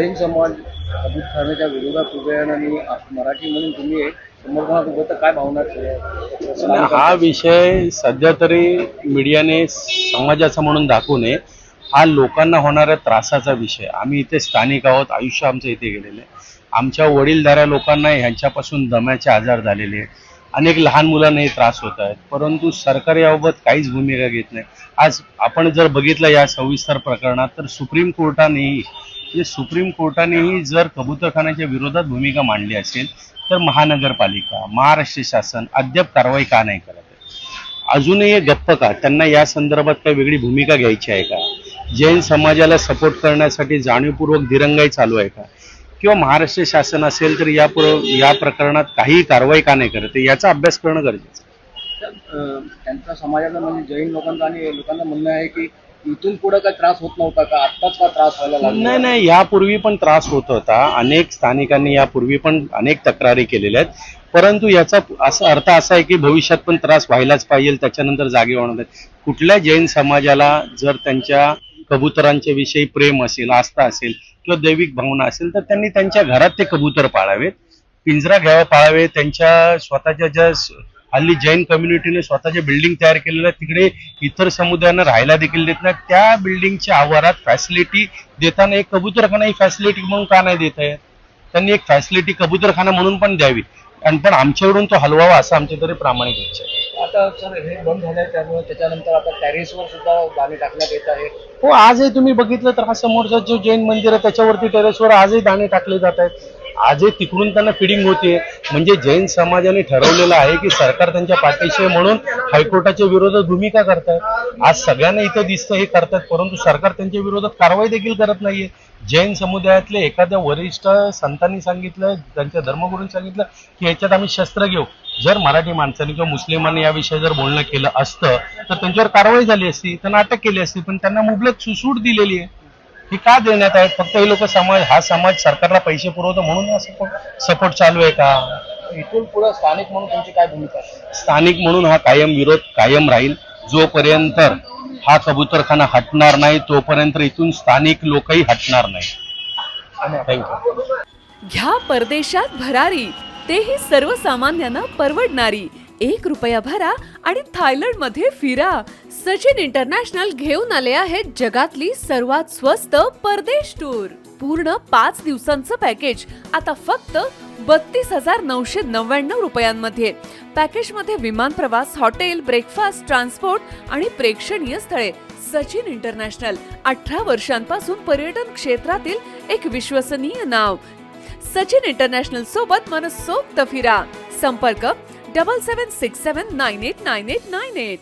जैन समाज कबूतखान्याच्या विरोधात उभे आहे आणि मराठी म्हणून तुम्ही समर्थनात उभं, तर काय भावना आणि हा विषय सध्या तरी मीडियाने समाजाचा म्हणून दाखवू नये. हा लोकांना होणाऱ्या त्रासाचा विषय. आम्ही इथे स्थानिक आहोत, आयुष्य आमचं इथे गेलेलं आहे. आमच्या वडीलधाऱ्या लोकांना ह्यांच्यापासून दम्याचे आजार झालेले आहेत. अनेक लहान मुलांनाही त्रास होत आहेत, परंतु सरकार याबाबत काहीच भूमिका घेत नाही. आज आपण जर बघितलं या सविस्तर प्रकरणात, तर सुप्रीम कोर्टानेही जर कबूतरखान्याच्या विरोधात भूमिका मांडली असेल, तर महानगरपालिका, महाराष्ट्र शासन अद्याप कारवाई का नाही करत आहे? अजूनही गप्प का? त्यांना या संदर्भात काही वेगळी भूमिका घ्यायची आहे का? जैन समाजाला सपोर्ट करण्यासाठी जाणीवपूर्वक दिरंगाई चालू आहे का? किंवा महाराष्ट्र शासन असेल तर या प्रकरणात काही कारवाई का नाही करत आहे, याचा अभ्यास करणं गरजेचं आहे. त्यांचा समाजाला म्हणजे जैन लोकांचा आणि लोकांना म्हणणं आहे की इथून पुढे काय त्रास होत नव्हता का, आत्ताच का त्रास व्हायला लागला? नाही, यापूर्वी पण त्रास होत होता. अनेक स्थानिकांनी यापूर्वी पण अनेक तक्रारी केलेल्या आहेत, परंतु याचा असा अर्थ असा आहे की भविष्यात पण त्रास व्हायलाच पाहिजे, त्याच्यानंतर जागे होणार नाही. कुठल्या जैन समाजाला जर त्यांच्या कबुतरांच्या विषयी प्रेम असेल, आस्था असेल किंवा दैविक भावना असेल, तर त्यांनी त्यांच्या घरात ते कबूतर पाळावेत, पिंजरा घ्यावा पाळावे. त्यांच्या स्वतःच्या ज्या हल्ली जैन कम्युनिटीने स्वतःच्या बिल्डिंग तयार केलेल्या, तिकडे इतर समुदायांना राहायला देखील देत नाही. त्या बिल्डिंगच्या आवारात फॅसिलिटी देताना एक कबूतरखाना ही फॅसिलिटी म्हणून का नाही देत आहे? त्यांनी एक फॅसिलिटी कबूतरखाना म्हणून पण द्यावी, आणि पण आमच्याकडून तो हलवावा असं आमच्या तरी प्रामाणिक इच्छा आहे. आता सर हे बंद झालंय, त्यामुळे त्याच्यानंतर आता टेरेसवर सुद्धा दाणे टाकण्यात येत आहे. हो, आजही तुम्ही बघितलं तर हा समोरचा जो जैन मंदिर आहे त्याच्यावरती टेरेसवर आजही दाणे टाकले जात आहेत. आजही तिकडून त्यांना फिडिंग होते. म्हणजे जैन समाजाने ठरवलेलं आहे की सरकार त्यांच्या पाठीशी आहे म्हणून हायकोर्टाच्या विरोधात भूमिका करतायत. आज सगळ्यांना इथं दिसतं हे करतात, परंतु सरकार त्यांच्या विरोधात कारवाई देखील करत नाहीये. जैन समुदायातले एखाद्या वरिष्ठ संतांनी सांगितलं, त्यांच्या धर्मगुरूंनी सांगितलं की याच्यात आम्ही शस्त्र घेऊ. जर मराठी माणसांनी किंवा मुस्लिमांनी याविषयी जर बोलणं केलं असतं तर त्यांच्यावर कारवाई झाली असती, त्यांना अटक केली असती, पण त्यांना मुबलक सूट दिलेली आहे. हे का देण्यात आहेत? फक्त हे लोक हा समाज सरकारला पैसे पुरवतो म्हणून सपोर्ट चालू आहे का? इथून पुढे स्थानिक म्हणून तुमची काय भूमिका आहे? स्थानिक म्हणून हा कायम विरोध कायम राहील. जोपर्यंत हा कबूतरखाना हटणार नाही तोपर्यंत इथून स्थानिक लोकही हटणार नाही. थँक्यू. घ्या परदेशात भरारी, तेही सर्वसामान्यांना परवडणारी. ₹1 भरा आणि थायलंडमध्ये फिरा. सचिन इंटरनॅशनल घेऊन आले आहेत जगातली सर्वात स्वस्त परदेश टूर. पूर्ण 5 दिवसांचं पॅकेज आता फक्त ₹32,999 पॅकेजमध्ये विमान प्रवास, हॉटेल, ब्रेकफास्ट, ट्रान्सपोर्ट आणि प्रेक्षणीय स्थळे. सचिन इंटरनॅशनल 18 वर्षांपासून पर्यटन क्षेत्रातील एक विश्वसनीय नाव. सचिन इंटरनॅशनल सोबत मनसोक्त फिरा. संपर्क 7767989898.